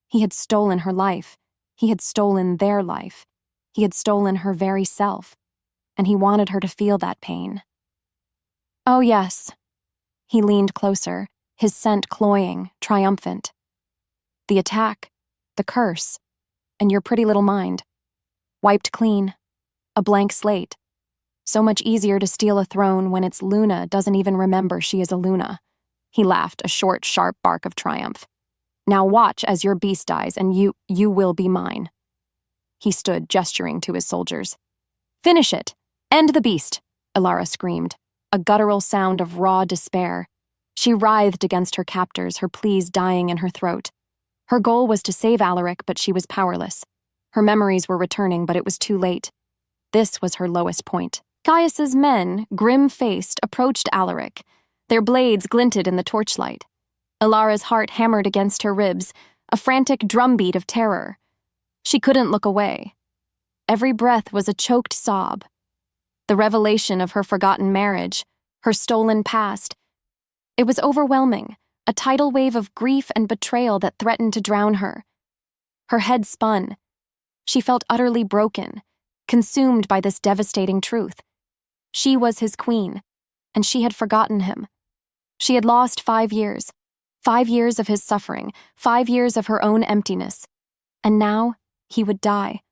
He had stolen her life. He had stolen their life. He had stolen her very self. And he wanted her to feel that pain. "Oh, yes." He leaned closer, his scent cloying, triumphant. "The attack, the curse, and your pretty little mind. Wiped clean. A blank slate. So much easier to steal a throne when its Luna doesn't even remember she is a Luna." He laughed, a short, sharp bark of triumph. "Now watch as your beast dies, and you will be mine." He stood, gesturing to his soldiers. "Finish it! End the beast!" Elara screamed, a guttural sound of raw despair. She writhed against her captors, her pleas dying in her throat. Her goal was to save Alaric, but she was powerless. Her memories were returning, but it was too late. This was her lowest point. Caius's men, grim-faced, approached Alaric. Their blades glinted in the torchlight. Elara's heart hammered against her ribs, a frantic drumbeat of terror. She couldn't look away. Every breath was a choked sob. The revelation of her forgotten marriage, her stolen past. It was overwhelming, a tidal wave of grief and betrayal that threatened to drown her. Her head spun. She felt utterly broken, consumed by this devastating truth. She was his queen, and she had forgotten him. She had lost 5 years. 5 years of his suffering, 5 years of her own emptiness. And now, he would die.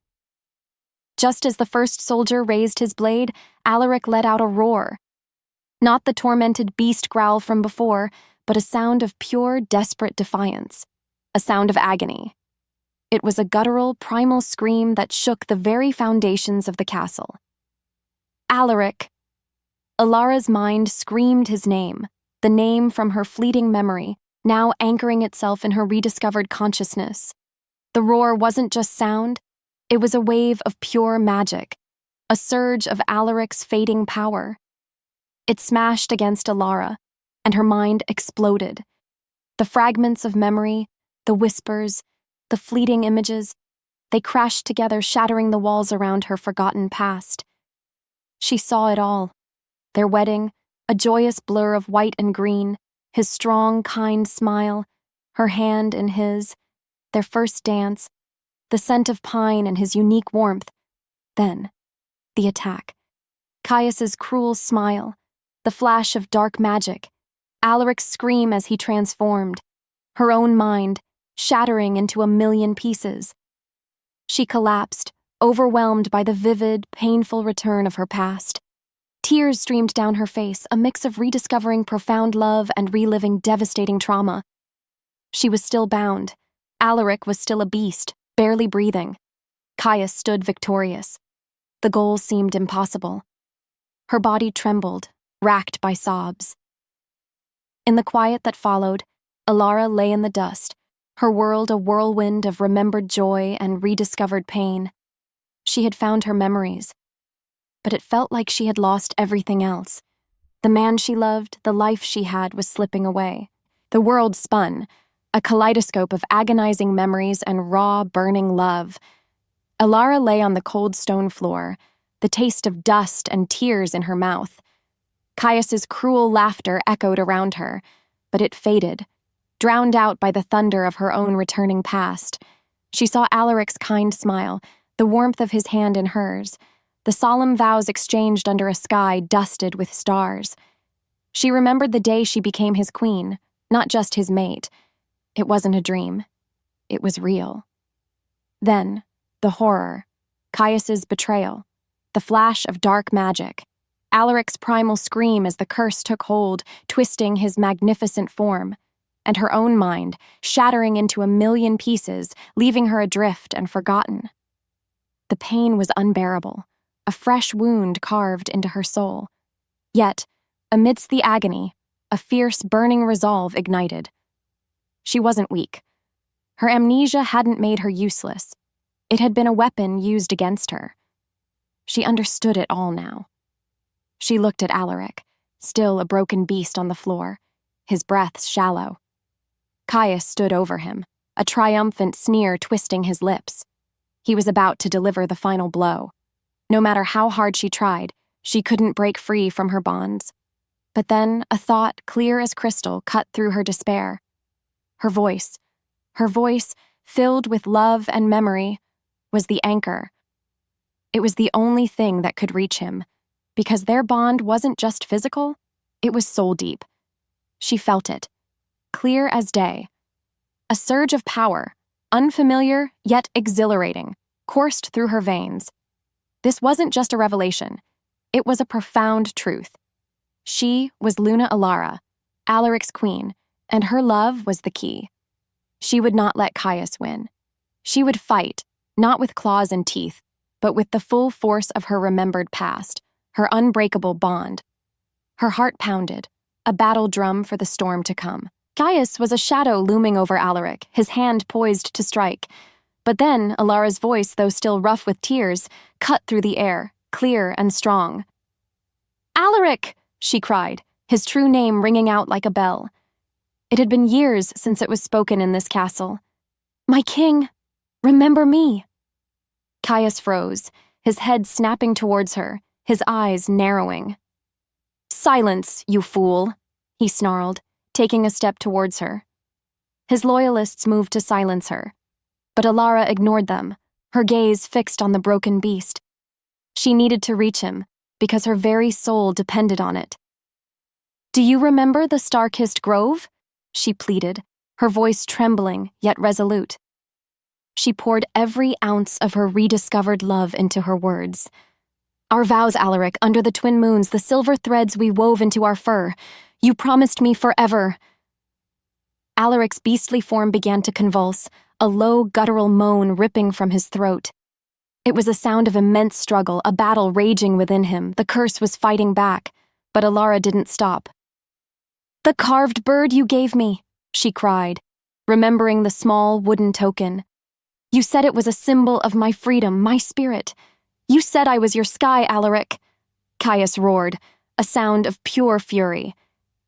Just as the first soldier raised his blade, Alaric let out a roar. Not the tormented beast growl from before, but a sound of pure, desperate defiance. A sound of agony. It was a guttural, primal scream that shook the very foundations of the castle. "Alaric!" Elara's mind screamed his name, the name from her fleeting memory, now anchoring itself in her rediscovered consciousness. The roar wasn't just sound, it was a wave of pure magic, a surge of Alaric's fading power. It smashed against Elara, and her mind exploded. The fragments of memory, the whispers, the fleeting images, they crashed together, shattering the walls around her forgotten past. She saw it all. Their wedding, a joyous blur of white and green, his strong, kind smile, her hand in his, their first dance, the scent of pine and his unique warmth. Then, the attack. Caius's cruel smile, the flash of dark magic, Alaric's scream as he transformed, her own mind shattering into a million pieces. She collapsed, overwhelmed by the vivid, painful return of her past. Tears streamed down her face, a mix of rediscovering profound love and reliving devastating trauma. She was still bound. Alaric was still a beast, barely breathing. Caius stood victorious. The goal seemed impossible. Her body trembled, racked by sobs. In the quiet that followed, Elara lay in the dust, her world a whirlwind of remembered joy and rediscovered pain. She had found her memories, but it felt like she had lost everything else. The man she loved, the life she had, was slipping away. The world spun, a kaleidoscope of agonizing memories and raw, burning love. Elara lay on the cold stone floor, the taste of dust and tears in her mouth. Caius's cruel laughter echoed around her, but it faded, drowned out by the thunder of her own returning past. She saw Alaric's kind smile, the warmth of his hand in hers, the solemn vows exchanged under a sky dusted with stars. She remembered the day she became his queen, not just his mate. It wasn't a dream. It was real. Then, the horror, Caius's betrayal, the flash of dark magic, Alaric's primal scream as the curse took hold, twisting his magnificent form, and her own mind, shattering into a million pieces, leaving her adrift and forgotten. The pain was unbearable, a fresh wound carved into her soul. Yet, amidst the agony, a fierce, burning resolve ignited. She wasn't weak. Her amnesia hadn't made her useless. It had been a weapon used against her. She understood it all now. She looked at Alaric, still a broken beast on the floor, his breaths shallow. Caius stood over him, a triumphant sneer twisting his lips. He was about to deliver the final blow. No matter how hard she tried, she couldn't break free from her bonds. But then a thought clear as crystal cut through her despair. Her voice, filled with love and memory, was the anchor. It was the only thing that could reach him, because their bond wasn't just physical, it was soul-deep. She felt it, clear as day. A surge of power, unfamiliar yet exhilarating, coursed through her veins. This wasn't just a revelation, it was a profound truth. She was Luna Elara, Alaric's queen, and her love was the key. She would not let Caius win. She would fight, not with claws and teeth, but with the full force of her remembered past, her unbreakable bond. Her heart pounded, a battle drum for the storm to come. Caius was a shadow looming over Alaric, his hand poised to strike. But then Elara's voice, though still rough with tears, cut through the air, clear and strong. "Alaric!" she cried, his true name ringing out like a bell. It had been years since it was spoken in this castle. "My king, remember me." Caius froze, his head snapping towards her, his eyes narrowing. "Silence, you fool," he snarled, taking a step towards her. His loyalists moved to silence her, but Elara ignored them, her gaze fixed on the broken beast. She needed to reach him, because her very soul depended on it. "Do you remember the star-kissed grove?" she pleaded, her voice trembling yet resolute. She poured every ounce of her rediscovered love into her words. "Our vows, Alaric, under the twin moons, the silver threads we wove into our fur. You promised me forever." Alaric's beastly form began to convulse, a low, guttural moan ripping from his throat. It was a sound of immense struggle, a battle raging within him. The curse was fighting back, But Elara didn't stop. "The carved bird you gave me," she cried, remembering the small wooden token. "You said it was a symbol of my freedom, my spirit. You said I was your sky, Alaric." Caius roared, a sound of pure fury.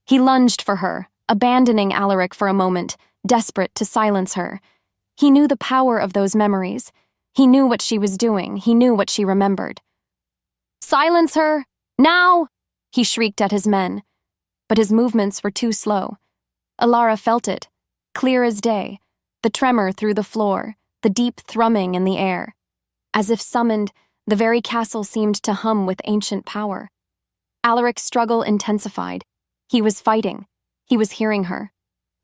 He lunged for her, abandoning Alaric for a moment, desperate to silence her. He knew the power of those memories. He knew what she was doing. He knew what she remembered. "Silence her! Now!" he shrieked at his men. But his movements were too slow. Elara felt it, clear as day, the tremor through the floor, the deep thrumming in the air. As if summoned, the very castle seemed to hum with ancient power. Alaric's struggle intensified. He was fighting. He was hearing her.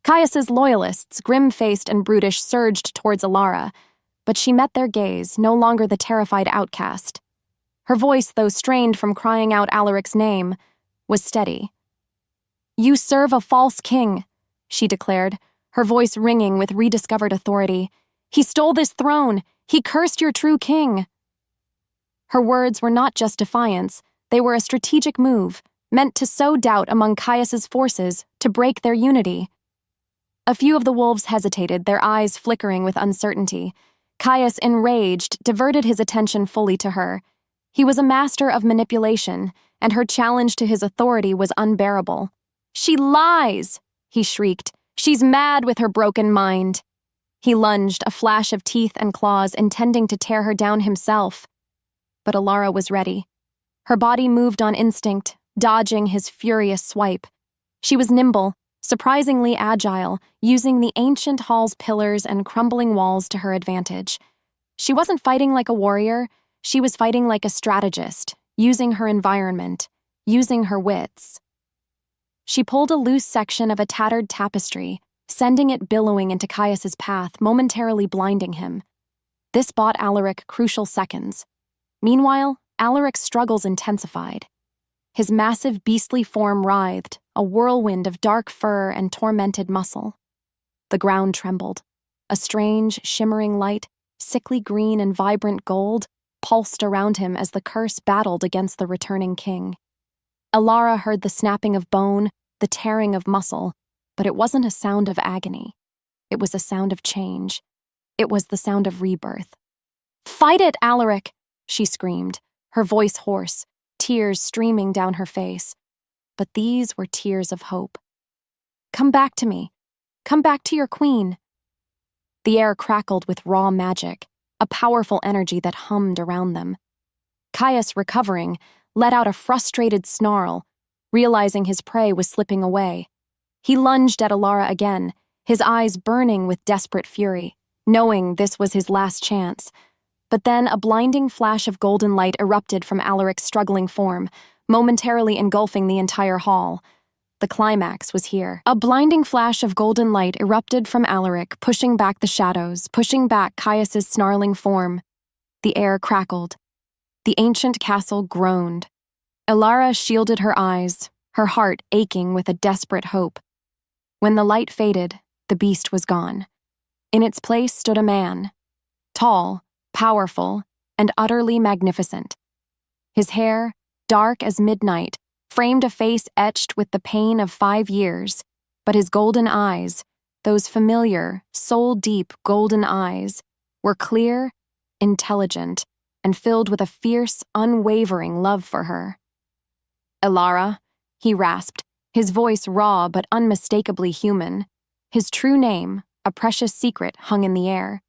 Caius's loyalists, grim-faced and brutish, surged towards Elara, but she met their gaze, no longer the terrified outcast. Her voice, though strained from crying out Alaric's name, was steady. "You serve a false king," she declared, her voice ringing with rediscovered authority. "He stole this throne. He cursed your true king." Her words were not just defiance, they were a strategic move, meant to sow doubt among Caius's forces, to break their unity. A few of the wolves hesitated, their eyes flickering with uncertainty. Caius, enraged, diverted his attention fully to her. He was a master of manipulation, and her challenge to his authority was unbearable. "She lies!" he shrieked. "She's mad with her broken mind." He lunged, a flash of teeth and claws, intending to tear her down himself. But Elara was ready. Her body moved on instinct, dodging his furious swipe. She was nimble, surprisingly agile, using the ancient hall's pillars and crumbling walls to her advantage. She wasn't fighting like a warrior, she was fighting like a strategist, using her environment, using her wits. She pulled a loose section of a tattered tapestry, sending it billowing into Caius's path, momentarily blinding him. This bought Alaric crucial seconds. Meanwhile, Alaric's struggles intensified. His massive beastly form writhed, a whirlwind of dark fur and tormented muscle. The ground trembled. A strange, shimmering light, sickly green and vibrant gold, pulsed around him as the curse battled against the returning king. Elara heard the snapping of bone, the tearing of muscle, but it wasn't a sound of agony. It was a sound of change. It was the sound of rebirth. "Fight it, Alaric!" she screamed, her voice hoarse, tears streaming down her face. But these were tears of hope. "Come back to me. Come back to your queen." The air crackled with raw magic, a powerful energy that hummed around them. Caius, recovering, let out a frustrated snarl, realizing his prey was slipping away. He lunged at Elara again, his eyes burning with desperate fury, knowing this was his last chance. But then a blinding flash of golden light erupted from Alaric's struggling form, momentarily engulfing the entire hall. The climax was here. A blinding flash of golden light erupted from Alaric, pushing back the shadows, pushing back Caius's snarling form. The air crackled. The ancient castle groaned. Elara shielded her eyes, her heart aching with a desperate hope. When the light faded, the beast was gone. In its place stood a man, tall, powerful, and utterly magnificent. His hair, dark as midnight, framed a face etched with the pain of 5 years, but his golden eyes, those familiar, soul-deep golden eyes, were clear, intelligent, and filled with a fierce, unwavering love for her. "Elara," he rasped, his voice raw but unmistakably human. His true name, a precious secret, hung in the air.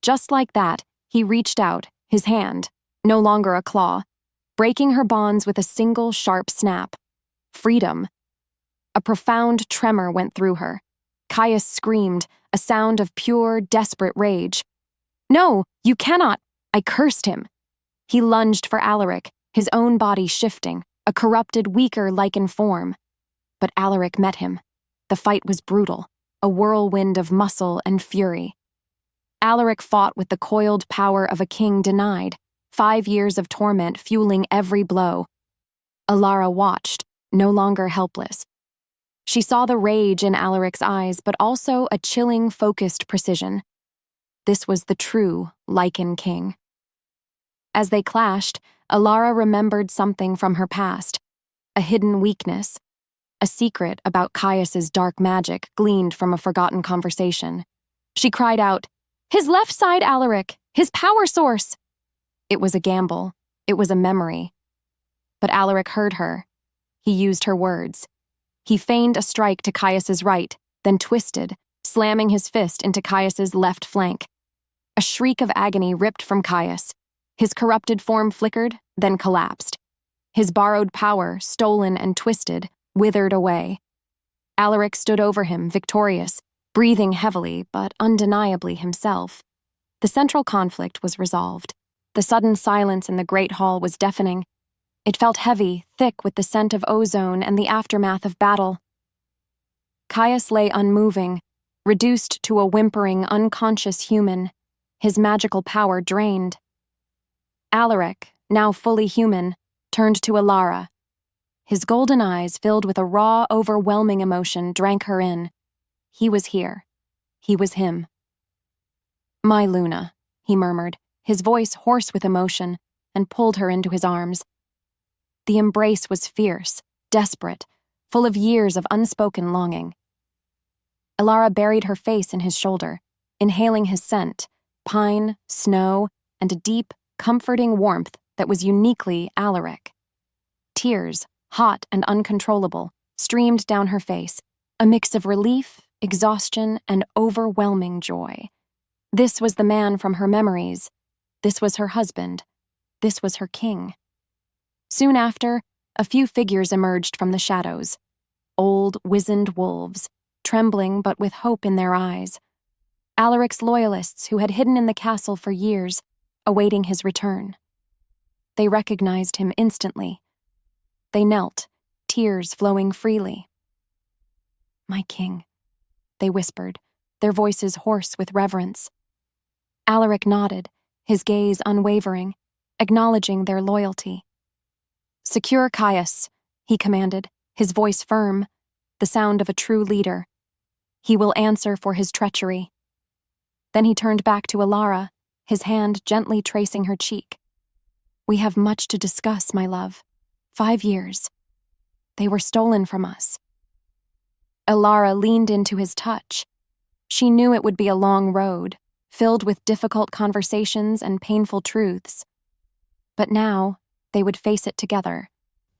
Just like that, he reached out, his hand, no longer a claw, breaking her bonds with a single sharp snap. Freedom. A profound tremor went through her. Caius screamed, a sound of pure, desperate rage. "No, you cannot!" I cursed him. He lunged for Alaric, his own body shifting, a corrupted, weaker Lycan form. But Alaric met him. The fight was brutal, a whirlwind of muscle and fury. Alaric fought with the coiled power of a king denied, 5 years of torment fueling every blow. Elara watched, no longer helpless. She saw the rage in Alaric's eyes, but also a chilling, focused precision. This was the true Lycan King. As they clashed, Elara remembered something from her past, a hidden weakness, a secret about Caius's dark magic gleaned from a forgotten conversation. She cried out, "His left side, Alaric! His power source!" It was a gamble. It was a memory. But Alaric heard her. He used her words. He feigned a strike to Caius's right, then twisted, slamming his fist into Caius's left flank. A shriek of agony ripped from Caius. His corrupted form flickered, then collapsed. His borrowed power, stolen and twisted, withered away. Alaric stood over him, victorious, breathing heavily, but undeniably himself. The central conflict was resolved. The sudden silence in the great hall was deafening. It felt heavy, thick with the scent of ozone and the aftermath of battle. Caius lay unmoving, reduced to a whimpering, unconscious human, his magical power drained. Alaric, now fully human, turned to Elara. His golden eyes, filled with a raw, overwhelming emotion, drank her in. He was here. He was him. "My Luna," he murmured, his voice hoarse with emotion, and pulled her into his arms. The embrace was fierce, desperate, full of years of unspoken longing. Elara buried her face in his shoulder, inhaling his scent, pine, snow, and a deep, comforting warmth that was uniquely Alaric. Tears, hot and uncontrollable, streamed down her face, a mix of relief, exhaustion, and overwhelming joy. This was the man from her memories. This was her husband. This was her king. Soon after, a few figures emerged from the shadows. Old, wizened wolves, trembling but with hope in their eyes. Alaric's loyalists who had hidden in the castle for years, awaiting his return. They recognized him instantly. They knelt, tears flowing freely. "My king," they whispered, their voices hoarse with reverence. Alaric nodded, his gaze unwavering, acknowledging their loyalty. "Secure Caius," he commanded, his voice firm, the sound of a true leader. "He will answer for his treachery." Then he turned back to Elara, his hand gently tracing her cheek. "We have much to discuss, my love. 5 years. They were stolen from us." Elara leaned into his touch. She knew it would be a long road, filled with difficult conversations and painful truths. But now, they would face it together.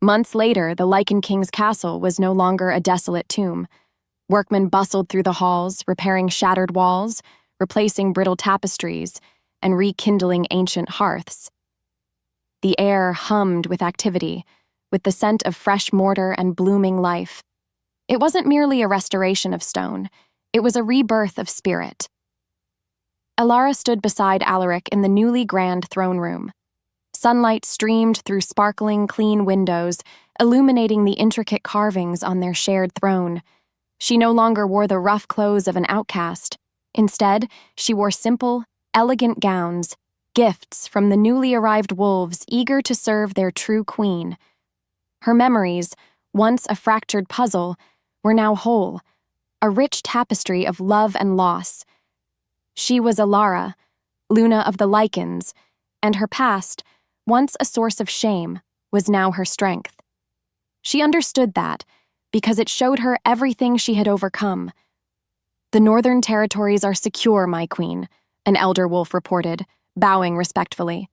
Months later, the Lycan King's castle was no longer a desolate tomb. Workmen bustled through the halls, repairing shattered walls, replacing brittle tapestries, and rekindling ancient hearths. The air hummed with activity, with the scent of fresh mortar and blooming life. It wasn't merely a restoration of stone, it was a rebirth of spirit. Elara stood beside Alaric in the newly grand throne room. Sunlight streamed through sparkling, clean windows, illuminating the intricate carvings on their shared throne. She no longer wore the rough clothes of an outcast. Instead, she wore simple, elegant gowns, gifts from the newly arrived wolves eager to serve their true queen. Her memories, once a fractured puzzle, were now whole, a rich tapestry of love and loss. She was Elara, Luna of the Lycans, and her past, once a source of shame, was now her strength. She understood that, because it showed her everything she had overcome. "The northern territories are secure, my queen," an elder wolf reported, bowing respectfully.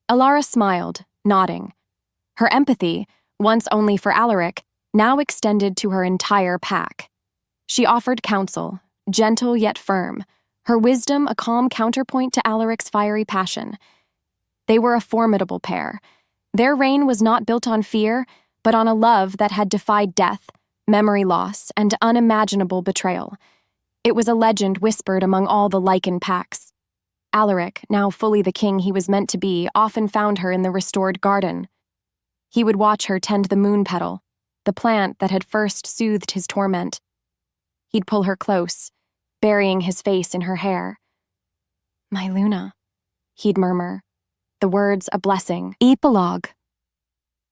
Elara smiled, nodding. Her empathy, once only for Alaric, now extended to her entire pack. She offered counsel, gentle yet firm, her wisdom a calm counterpoint to Alaric's fiery passion. They were a formidable pair. Their reign was not built on fear, but on a love that had defied death, memory loss, and unimaginable betrayal. It was a legend whispered among all the Lycan packs. Alaric, now fully the king he was meant to be, often found her in the restored garden. He would watch her tend the moon petal, the plant that had first soothed his torment. He'd pull her close, burying his face in her hair. "My Luna," he'd murmur, the words a blessing. Epilogue.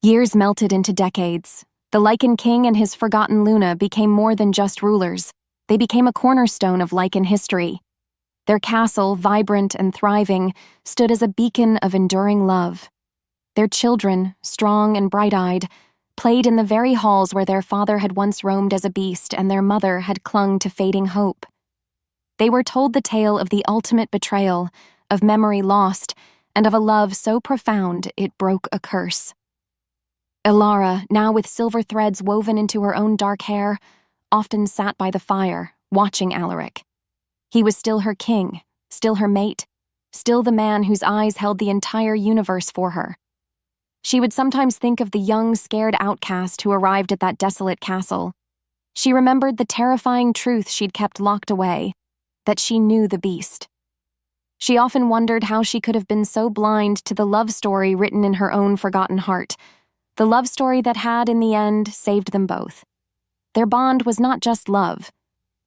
Years melted into decades. The Lycan King and his forgotten Luna became more than just rulers. They became a cornerstone of Lycan history. Their castle, vibrant and thriving, stood as a beacon of enduring love. Their children, strong and bright-eyed, played in the very halls where their father had once roamed as a beast and their mother had clung to fading hope. They were told the tale of the ultimate betrayal, of memory lost, and of a love so profound it broke a curse. Elara, now with silver threads woven into her own dark hair, often sat by the fire, watching Alaric. He was still her king, still her mate, still the man whose eyes held the entire universe for her. She would sometimes think of the young, scared outcast who arrived at that desolate castle. She remembered the terrifying truth she'd kept locked away, that she knew the beast. She often wondered how she could have been so blind to the love story written in her own forgotten heart, the love story that had, in the end, saved them both. Their bond was not just love.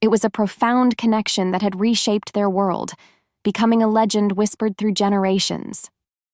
It was a profound connection that had reshaped their world, becoming a legend whispered through generations,